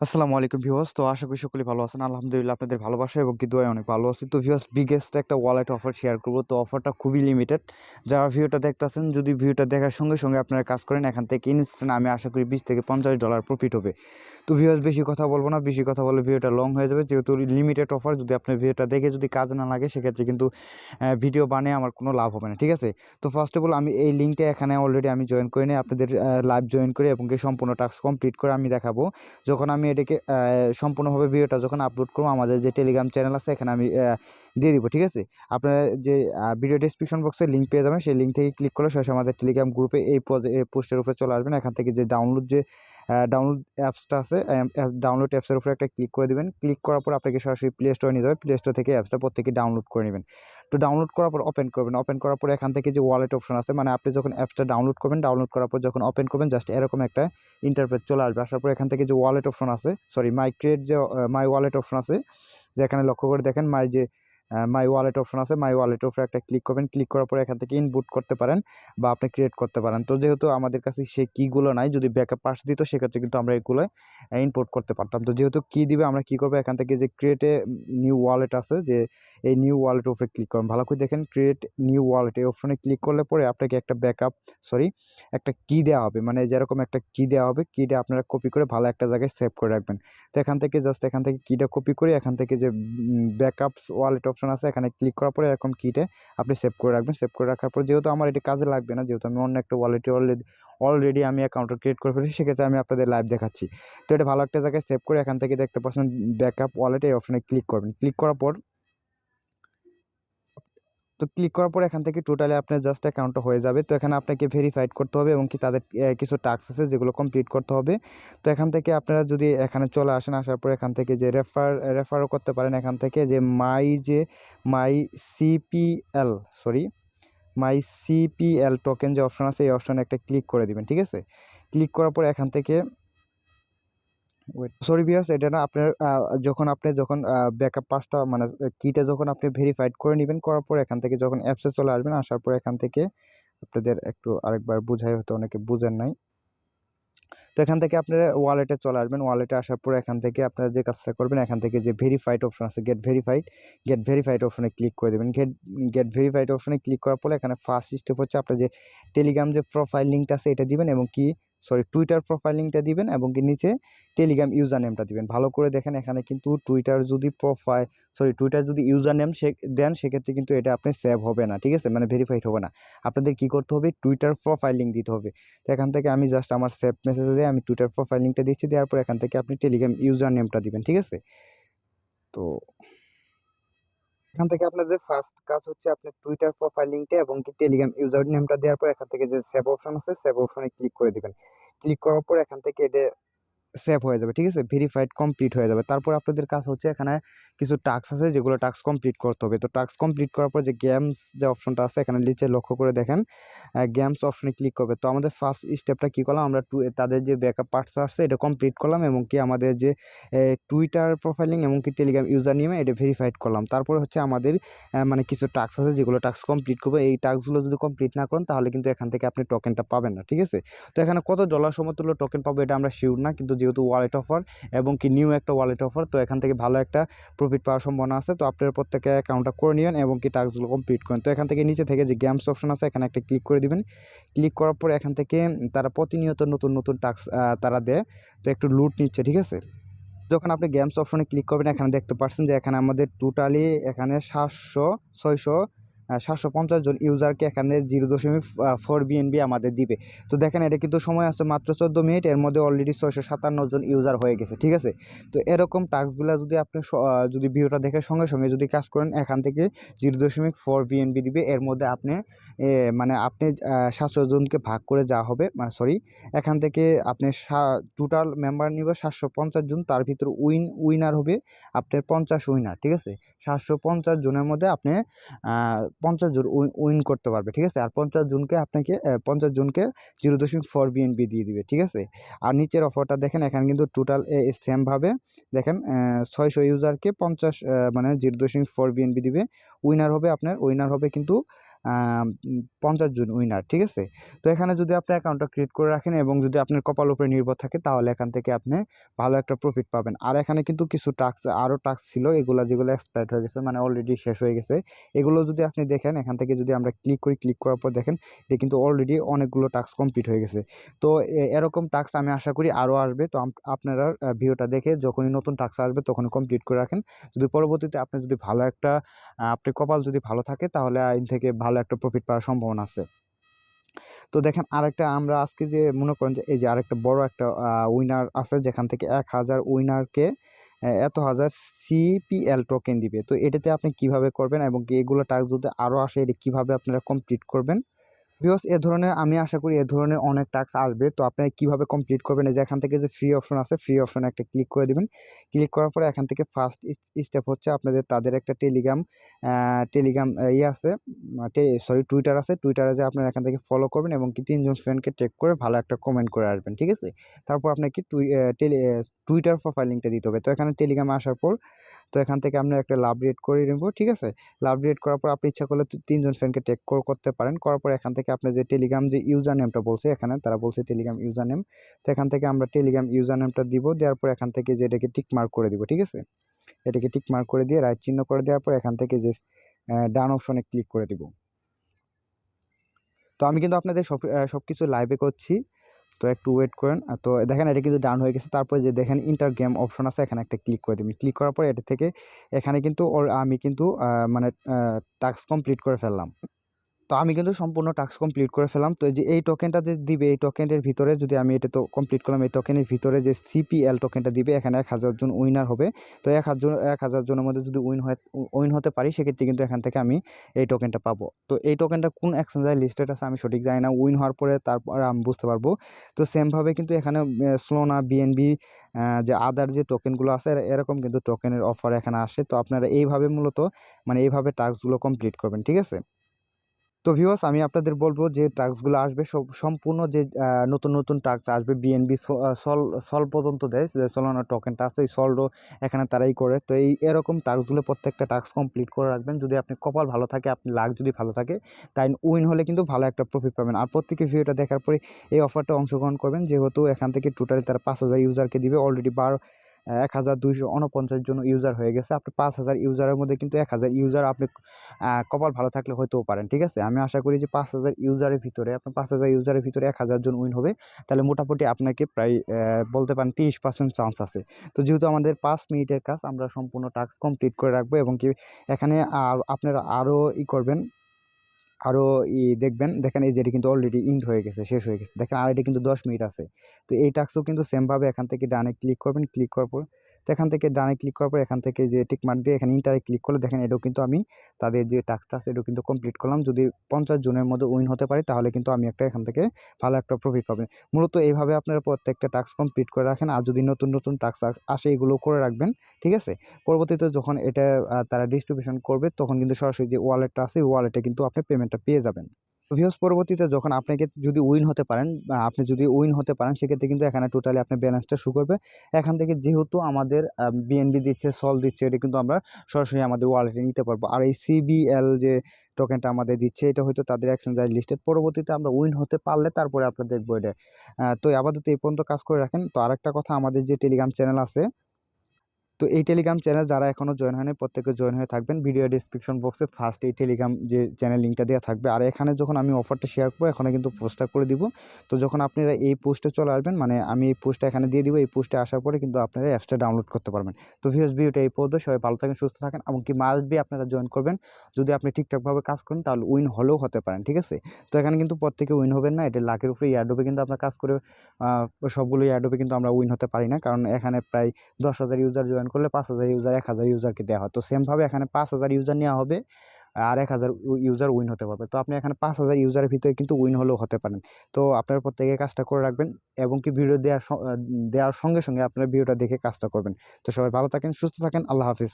আসসালামু আলাইকুম ভিউয়ার্স। তো আশা করি সকলেই ভালো আছেন। আলহামদুলিল্লাহ আপনাদের ভালোবাসা এবং কি দোয়ায় অনেক ভালো আছি। তো ভিউয়ার্স বিগেস্ট একটা ওয়ালেট অফার শেয়ার করব। তো অফারটা খুবই লিমিটেড। যারা ভিডিওটা দেখতেছেন যদি ভিডিওটা দেখার সঙ্গে সঙ্গে আপনারা কাজ করেন এখান থেকে ইনস্ট্যান্ট আমি আশা করি 20 থেকে $50 প্রফিট হবে। তো ভিউয়ার্স বেশি কথা বলবো না, বেশি কথা বলে ভিডিওটা লং হয়ে যাবে। যেহেতু লিমিটেড অফার, যদি আপনার ভিডিওটা দেখে যদি কাজ না লাগে সেক্ষেত্রে কিন্তু ভিডিও বানিয়ে আমার কোনো লাভ হবে না, ঠিক আছে? তো ফার্স্ট অফ অল আমি এই লিঙ্কটা এখানে অলরেডি আমি জয়েন করে নিই, আপনাদের লাইভ জয়েন করে এবং কি সম্পূর্ণ টাস্ক কমপ্লিট করে আমি দেখাবো। যখন আমি এটাকে সম্পূর্ণভাবে ভিডিওটা যখন আপলোড করবো আমাদের যে টেলিগ্রাম চ্যানেল আছে এখানে আমি দিয়ে দিব, ঠিক আছে? আপনারা যে ভিডিও ডেসক্রিপশন বক্সে লিঙ্ক পেয়ে যাবেন, সেই লিঙ্ক থেকে ক্লিক করলে সরাসরি আমাদের টেলিগ্রাম গ্রুপে এই পোস্টের উপরে চলে আসবেন। এখান থেকে যে ডাউনলোড অ্যাপসটা আছে, ডাউনলোড অ্যাপসের উপরে একটা ক্লিক করে দেবেন। ক্লিক করার পর আপনাকে সরাসরি প্লে স্টোরে নিয়ে যাবে। প্লে স্টোর থেকে অ্যাপসটা প্রত্যেকে ডাউনলোড করে নেবেন। তো ডাউনলোড করার পর ওপেন করবেন। ওপেন করার পর এখান থেকে যে ওয়ালেট অপশন আছে, মানে আপনি যখন অ্যাপসটা ডাউনলোড করবেন, ডাউনলোড করার পর যখন ওপেন করবেন জাস্ট এরকম একটা ইন্টারফেস চলে আসবে। আসার পর এখান থেকে যে ওয়ালেট অপশন আছে, সরি মাই ওয়ালেট অপশন আছে, যে এখানে লক্ষ্য করে দেখেন মাই ওয়ালেট অপশন আছে, মাই ওয়ালেটের উপরে একটা ক্লিক করবেন। ক্লিক করার পরে এখান থেকে ইনপুট করতে পারেন বা আপনি ক্রিয়েট করতে পারেন। তো যেহেতু আমাদের কাছে সেই কিগুলো নাই, যদি ব্যাকআপ পাস দিত সেক্ষেত্রে কিন্তু আমরা এগুলো ইনপুট করতে পারতাম। তো যেহেতু কি দিবে আমরা কি করবো, এখান থেকে যে ক্রিয়েট এ নিউ ওয়ালেট আছে, যে এই নিউ ওয়ালেটের উপরে ক্লিক করুন। ভালো করে দেখেন, ক্রিয়েট নিউ ওয়ালেট এই অপশনে ক্লিক করলে পরে আপনাকে একটা কি দেওয়া হবে, মানে যেরকম একটা কি দেওয়া হবে, কিটা আপনারা কপি করে ভালো একটা জায়গায় সেভ করে রাখবেন। তো এখান থেকে কিটা কপি করে এখান থেকে যে ব্যাকআপস ওয়ালেট অপশন আছে এখানে ক্লিক করার পরে এরকম কিটে আপনি সেভ করে রাখবেন। সেভ করে রাখার পর যেহেতু আমার এটি কাজে লাগবে না, যেহেতু আমি অন্য একটা ওয়ালেটে অলরেডি আমি অ্যাকাউন্টটা ক্রিয়েট করে ফেলেছি, সেক্ষেত্রে আমি আপনাদের লাইভ দেখাচ্ছি। তো এটা ভালো একটা জায়গায় সেভ করে এখান থেকে দেখতে পাচ্ছেন ব্যাকআপ ওয়ালেট এই অপশনে ক্লিক করবেন। ক্লিক করার পর এখান থেকে টোটালি আপনার জাস্ট অ্যাকাউন্টটা হয়ে যাবে। তো এখানে আপনাকে ভেরিফাইড করতে হবে এবং কি তাদের কিছু টাস্ক আছে যেগুলো কমপ্লিট করতে হবে। তো এখান থেকে আপনারা যদি এখানে চলে আসেন, আসার পর এখান থেকে যে রেফারও করতে পারেন। এখান থেকে যে my CPL sorry my CPL token যে অপশন আছে এই অপশনে একটা ক্লিক করে দিবেন, ঠিক আছে? ক্লিক করার পর এখান থেকে সরি ভিউয়ার্স, এটা না আপনার যখন ব্যাকআপ পাসটা মানে কিটা যখন আপনি ভেরিফাইড করে নেবেন, করার পর এখান থেকে যখন অ্যাপসে চলে আসবেন, আসার পর এখান থেকে আপনাদের একটু আরেকবার বুঝাই, হয়তো অনেকে বুঝেন নাই। তো এখান থেকে আপনারা ওয়ালেটে চলে আসবেন। ওয়ালেটে আসার পর এখান থেকে আপনারা যে কাজটা করবেন, এখান থেকে যে ভেরিফাইড অপশন আছে, গেট ভেরিফাইড অপশনে ক্লিক করে দেবেন। গেট ভেরিফাইড অপশনে ক্লিক করার পরে এখানে ফার্স্ট স্টেপ হচ্ছে আপনার যে টেলিগ্রাম যে প্রোফাইল লিঙ্কটা আছে এটা দিবেন এবং কি টুইটার প্রোফাইল লিঙ্কটা দিবেন এবং কি নিচে টেলিগ্রাম ইউজার নেমটা দিবেন। ভালো করে দেখেন, এখানে কিন্তু টুইটার যদি ইউজার নেম দেন সেক্ষেত্রে কিন্তু এটা আপনি সেভ হবে না, ঠিক আছে? মানে ভেরিফাইড হবে না। আপনাদের কি করতে হবে, টুইটার প্রোফাইল লিঙ্ক দিতে হবে। তো এখান থেকে আমি জাস্ট আমার সেভ মেসেজে দিয়ে আমি টুইটার প্রোফাইল লিঙ্কটা দিচ্ছি। দেওয়ার পর এখান থেকে আপনি টেলিগ্রাম ইউজার নেমটা দিবেন, ঠিক আছে? তো এখান থেকে আপনাদের ফার্স্ট কাজ হচ্ছে আপনার টুইটার প্রোফাইল লিঙ্কটা এবং কি টেলিগ্রাম ইউজার নেমটা দেওয়ার পর এখান থেকে যে সেভ অপশন আছে, সেভ অপশনে ক্লিক করে দিবেন। ক্লিক করার পর এখান থেকে এটা সেভ হয়ে যাবে, ঠিক আছে? ভেরিফাইড কমপ্লিট হয়ে যাবে। তারপর আপনাদের কাজ হচ্ছে এখানে কিছু টাস্ক আছে যেগুলো টাস্ক কমপ্লিট করতে হবে। তো টাস্ক কমপ্লিট করার পর যে গেমস যে অপশনটা আছে এখানে নিচে লক্ষ্য করে দেখেন, গেমস অপশনে ক্লিক করবে। তো আমাদের ফার্স্ট স্টেপটা কী করলাম, আমরা তাদের যে ব্যাকআপ পার্টস আছে এটা কমপ্লিট করলাম এবং কি আমাদের যে টুইটার প্রোফাইলিং এবং কি টেলিগ্রাম ইউজার নেমে এটা ভেরিফাইড করলাম। তারপরে হচ্ছে আমাদের মানে কিছু টাস্ক আছে যেগুলো টাস্ক কমপ্লিট করবে। এই টাস্কগুলো যদি কমপ্লিট না করেন তাহলে কিন্তু এখান থেকে আপনি টোকেনটা পাবেন না, ঠিক আছে? তো এখানে কত ডলার সমতুল্য টোকেন পাবো এটা আমরা শিওর না, কিন্তু যেহেতু ওয়ালেট অফার এবং কি নিউ একটা ওয়ালেট অফার, তো এখান থেকে ভালো একটা প্রফিট পাওয়ার সম্ভাবনা আছে। তো আপনারা প্রত্যেকে অ্যাকাউন্টটা করে নেবেন এবং কি টাস্কগুলো কমপ্লিট করেন। তো এখান থেকে নিচে থেকে যে গেমস অপশন আছে এখানে একটা ক্লিক করে দিবেন। ক্লিক করার পর এখান থেকে তারা প্রতিনিয়ত নতুন নতুন টাস্ক তারা দেয়। তো একটু লুট নিচ্ছে, ঠিক আছে? যখন আপনি গেমস অপশনে ক্লিক করবেন এখানে দেখতে পাচ্ছেন যে এখানে আমাদের টোটালি এখানে 750 জন ইউজারকে এখানে 0.4 বিএনবি আমাদের দিবে। তো দেখেন এটা কিন্তু সময় আছে মাত্র 14 মিনিট, এর মধ্যে অলরেডি 657 জন ইউজার হয়ে গেছে, ঠিক আছে? তো এরকম টাস্কগুলো যদি আপনি যদি ভিডিওটা দেখে সঙ্গে সঙ্গে যদি কাজ করেন এখান থেকে 0.4 বিএনবি দিবে। এর মধ্যে আপনি মানে আপনি 700 জনকে ভাগ করে যা হবে, মানে এখান থেকে আপনি টোটাল মেম্বার নিবে 750 জন, তার ভিতরে উইনার হবে আপনার 50 উইনার, ঠিক আছে? 750 জনের মধ্যে আপনি 50 জন উইন করতে পারবে, ঠিক আছে? আর 50 জনকে 0.4 বিএনপি দিয়ে দিবে, ঠিক আছে? আর নিচের অফারটা দেখেন, এখানে কিন্তু টোটাল সেমভাবে দেখেন 600 ইউজারকে 50 মানে 0.4 বিএনপি দিবে। উইনার হবে কিন্তু 50 জন উইনার, ঠিক আছে। তো এখানে যদি আপনি অ্যাকাউন্টটা ক্রিয়েট করে রাখেন এবং যদি আপনার কপাল উপরে নির্ভর থাকে তাহলে এখান থেকে আপনি ভালো একটা প্রফিট পাবেন। আর এখানে কিন্তু কিছু আরও টাস্ক ছিল, এগুলো যেগুলো এক্সপায়ার্ড হয়ে গেছে, মানে অলরেডি শেষ হয়ে গেছে, এগুলো যদি আপনি দেখেন এখান থেকে যদি আমরা ক্লিক করি, ক্লিক করার পর দেখেন এটা কিন্তু অলরেডি অনেকগুলো টাস্ক কমপ্লিট হয়ে গেছে। তো এরকম টাস্ক আমি আশা করি আরও আসবে। তো আপনারা ভিডিওটা দেখে যখনই নতুন টাস্ক আসবে তখনই কমপ্লিট করে রাখেন। যদি পরবর্তীতে আপনি যদি ভালো একটা আপনার কপাল যদি ভালো থাকে তাহলে আইন থেকে ভালো একটা প্রফিট পাওয়ার সম্ভাবনা আছে। তো দেখেন আরেকটা আমরা আজকে যে মনে করেন যে এই যে আরেকটা বড় একটা উইনার আছে যেখান থেকে 1000 উইনারকে এত হাজার CPL টোকেন দিবে। তো এটাতে আপনি কিভাবে করবেন এবং এগুলো টাস্ক যদি আরও আসে এটা কীভাবে আপনারা কমপ্লিট করবেন। ভিউয়ার্স, এ ধরনের আমি আশা করি এ ধরনের অনেক টাস্ক আসবে। তো আপনারা কীভাবে কমপ্লিট করবেন, এই যে এখান থেকে যে ফ্রি অপশন আছে, ফ্রি অপশনে একটা ক্লিক করে দিবেন। ক্লিক করার পরে এখান থেকে ফার্স্ট স্টেপ হচ্ছে আপনাদের তাদের একটা টেলিগ্রাম আছে, টুইটার আছে। টুইটারে যে আপনারা এখান থেকে ফলো করবেন এবং কি 3 জন ফ্রেন্ডকে ট্যাগ করে ভালো একটা কমেন্ট করে আসবেন, ঠিক আছে। তারপর আপনাকে টুইটার প্রোফাইল লিঙ্কটা দিতে হবে। তো এখানে টেলিগ্রামে আসার পর তো এখান থেকে আমরা একটা লাভ রেট করে নেব, ঠিক আছে। লাভ রেট করার পর আপনি ইচ্ছা করলে 3 জন ফ্রেন্ডকে ট্যাগ করতে পারেন। করার পর এখান থেকে আপনি যে টেলিগ্রাম যে ইউজার নেমটা বলছে, এখানে তারা বলছে টেলিগ্রাম ইউজার নেম। তো এখান থেকে আমরা টেলিগ্রাম ইউজার নেমটা দিব, দেওয়ার পর এখান থেকে যে এটাকে টিক মার্ক করে দিব, ঠিক আছে। এটাকে টিক মার্ক করে দিয়ে রাইট চিহ্ন করে দেওয়ার পর এখান থেকে যে ডান অপশনে ক্লিক করে দিব। তো আমি কিন্তু আপনাদের সবকিছু লাইভে করছি, তো একটু ওয়েট করেন। তো দেখেন এটা কিন্তু ডান হয়ে গেছে। তারপরে যে দেখেন ইন্টার গেম অপশন আছে, এখানে একটা ক্লিক করে দেবেন। ক্লিক করার পর এটা থেকে এখানে কিন্তু আমি কিন্তু মানে টাস্ক কমপ্লিট করে ফেললাম। তো আমি কিন্তু সম্পূর্ণ টাস্ক কমপ্লিট করে ফেললাম। তো যে এই টোকেনটা যে দিবে, এই টোকেনের ভিতরে যদি আমি এটা তো কমপ্লিট করলাম, এই টোকেনের ভিতরে যে CPL টোকেনটা দিবে এখানে 1000 জন উইনার হবে। তো 1000 জনের মধ্যে যদি উইন হতে পারি সেক্ষেত্রে কিন্তু এখান থেকে আমি এই টোকেনটা পাবো। তো এই টোকেনটা কোন এক্সচেঞ্জে লিস্টেড আছে আমি সঠিক জানি না, উইন হওয়ার পরে তারপর আমি বুঝতে পারবো। তো সেমভাবে কিন্তু এখানে স্লোনা, BNB যে আদার যে টোকেনগুলো আছে এরকম কিন্তু টোকেনের অফার এখানে আসে। তো আপনারা এইভাবে মূলত মানে এইভাবে টাস্কগুলো কমপ্লিট করবেন, ঠিক আছে। তো ভিউয়ার্স, আমি আপনাদের বলবো যে টাস্কগুলো আসবে সম্পূর্ণ যে নতুন টাস্ক আসবে BNB সল পর্যন্ত দেয়, যে সলোনা টোকেনটা আছে এই সলও এখানে তারাই করে। তো এরকম টাস্কগুলো প্রত্যেকটা টাস্ক কমপ্লিট করে রাখবেন। যদি আপনি কপাল ভালো থাকে, আপনি লাক যদি ভালো থাকে, তাই উইন হলে কিন্তু ভালো একটা প্রফিট পাবেন। আর প্রত্যেকে ভিডিওটা দেখার পরে এই অফারটা অংশগ্রহণ করবেন, যেহেতু এখান থেকে টোটালি তারা 5000 ইউজারকে দিবে। অলরেডি 1249 জন ইউজার হয়ে গেছে। আপনি 5000 ইউজারের মধ্যে কিন্তু 1000 ইউজার আপনি কপাল ভালো থাকলে হতেও পারেন, ঠিক আছে। আমি আশা করি যে 5000 ইউজারের ভিতরে আপনার 5000 ইউজারের ভিতরে 1000 জন উইন হবে, তাহলে মোটামুটি আপনাকে প্রায় বলতে পারেন 30% চান্স আছে। তো যেহেতু আমাদের 5 মিনিটের কাজ, আমরা সম্পূর্ণ টাস্ক কমপ্লিট করে রাখবো এবং কি এখানে আপনারা আরও করবেন, আরও দেখবেন। দেখেন এই যে এটা কিন্তু অলরেডি ইন্ড হয়ে গেছে, শেষ হয়ে গেছে। দেখেন আর এটা কিন্তু 10 মিনিট আছে। তো এই টাস্কও কিন্তু সেমভাবে এখান থেকে ডানে ক্লিক করবেন, ক্লিক করার পর তো এখান থেকে ডানে ক্লিক করার পর এখান থেকে যে টিক মার্ক দিয়ে এখানে ইন্টারে ক্লিক করলে দেখেন এটাও কিন্তু আমি তাদের যে টাস্কটা আছে এটাও কিন্তু কমপ্লিট করলাম। যদি 50 জনের মধ্যে উইন হতে পারি তাহলে কিন্তু আমি এখান থেকে ভালো একটা প্রফিট পাবেন। মূলত এইভাবে আপনারা প্রত্যেকটা টাস্ক কমপ্লিট করে রাখেন। আর যদি নতুন টাস্ক আসে এগুলো করে রাখবেন, ঠিক আছে। পরবর্তীতে যখন এটা তারা ডিস্ট্রিবিউশন করবে তখন কিন্তু সরাসরি যে ওয়ালেটটা আছে ওয়ালেটে কিন্তু আপনি পেমেন্টটা পেয়ে যাবেন। ভিউয়ার্স, পরবর্তীতে যখন আপনাকে যদি উইন হতে পারেন বা আপনি যদি উইন হতে পারেন সেক্ষেত্রে কিন্তু এখানে টোটালি আপনার ব্যালেন্সটা শো করবে। এখান থেকে যেহেতু আমাদের BNB দিচ্ছে, সল দিচ্ছে, এটা কিন্তু আমরা সরাসরি আমাদের ওয়ালেটে নিতে পারবো। আর এই CBL যে টোকেনটা আমাদের দিচ্ছে এটা হয়তো তাদের এক্সচেঞ্জার লিস্টেড। পরবর্তীতে আমরা উইন হতে পারলে তারপরে আপনারা দেখবো এটা। তো আপাতত এই পর্যন্ত কাজ করে রাখেন। তো আরেকটা কথা, আমাদের যে টেলিগ্রাম চ্যানেল আছে, তো এই টেলিগ্রাম চ্যানেল যারা এখনও জয়েন হয়নি প্রত্যেকে জয়েন হয়ে থাকবেন। ভিডিও ডিসক্রিপশন বক্সে ফার্স্ট এই টেলিগ্রাম যে চ্যানেল লিঙ্কটা দেওয়া থাকবে। আর এখানে যখন আমি অফারটা শেয়ার করবো এখানে কিন্তু পোস্টটা করে দিব। তো যখন আপনারা এই পোস্টে চলে আসবেন, মানে আমি এই পোস্টটা এখানে দিয়ে দিব, এই পোস্টে আসার পরে কিন্তু আপনারা অ্যাপসটা ডাউনলোড করতে পারবেন। তো ভিডিওটা এই পর্যন্ত, সবাই ভালো থাকেন, সুস্থ থাকেন এবং কি মাস্ট বি আপনারা জয়েন করবেন। যদি আপনি ঠিকঠাকভাবে কাজ করেন তাহলে উইন হলেও হতে পারেন, ঠিক আছে। তো এখানে কিন্তু প্রত্যেকে উইন হবেন না, এটা লাখের উপরে এয়ারড্রপে কিন্তু আপনার কাজ করে সবগুলো এয়ারড্রপে কিন্তু আমরা উইন হতে পারি না, কারণ এখানে প্রায় 10,000 ইউজার জয়েন করলে 5000 ইউজার 1000 ইউজারকে দেওয়া হয়। তো সেমভাবে এখানে 5000 ইউজার নেওয়া হবে আর 1000 ইউজার উইন হতে পারবে। তো আপনি এখানে 5000 ইউজারের ভিতরে কিন্তু উইন হলেও হতে পারেন। তো আপনারা প্রত্যেকে কাজটা করে রাখবেন এবং কি ভিডিও দেওয়ার সঙ্গে সঙ্গে আপনারা ভিডিওটা দেখে কাজটা করবেন। তো সবাই ভালো থাকেন, সুস্থ থাকেন, আল্লাহ হাফিজ।